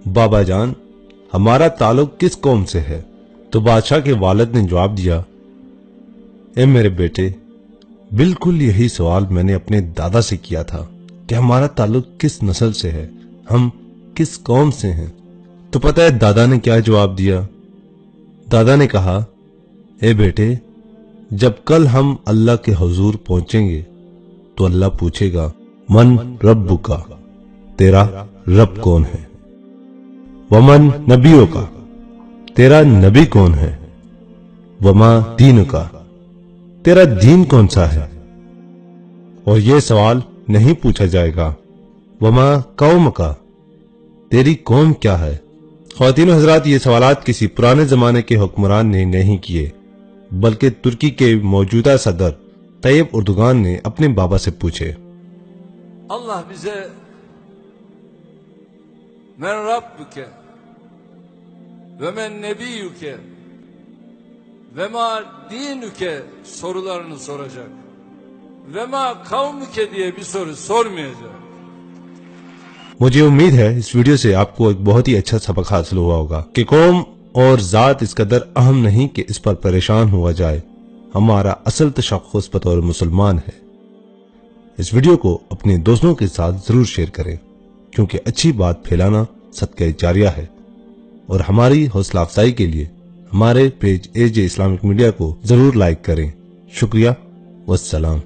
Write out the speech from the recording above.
بابا جان ہمارا تعلق کس قوم سے ہے؟ تو بادشاہ کے والد نے جواب دیا، اے میرے بیٹے، بالکل یہی سوال میں نے اپنے دادا سے کیا تھا کہ ہمارا تعلق کس نسل سے ہے، ہم کس قوم سے ہیں۔ تو پتہ ہے دادا نے کیا جواب دیا؟ دادا نے کہا، اے بیٹے، جب کل ہم اللہ کے حضور پہنچیں گے تو اللہ پوچھے گا، من ربک، تیرا رب کون ہے؟ ومن نبیک، تیرا نبی کون ہے؟ وما دینک، تیرا دین کون سا ہے؟ اور یہ سوال نہیں پوچھا جائے گا، وما قومک، تیری قوم کیا ہے؟ خواتین و حضرات، یہ سوالات کسی پرانے زمانے کے حکمران نے نہیں کیے، بلکہ ترکی کے موجودہ صدر طیب اردوغان نے اپنے بابا سے پوچھے۔ Allah bize men rabbuke ve men nebiyyuke ve ma dinuke sorularını soracak. Ve ma kavmuke diye bir soru sormayacak. مجھے امید ہے اس ویڈیو سے آپ کو ایک بہت ہی اچھا سبق حاصل ہوا ہوگا کہ قوم اور ذات اس قدر اہم نہیں کہ اس پر پریشان ہوا جائے، ہمارا اصل تشخص بطور مسلمان ہے۔ اس ویڈیو کو اپنے دوستوں کے ساتھ ضرور شیئر کریں، کیونکہ اچھی بات پھیلانا صدقہ جاریہ ہے، اور ہماری حوصلہ افزائی کے لیے ہمارے پیج AJ اسلامک میڈیا کو ضرور لائک کریں۔ شکریہ، والسلام۔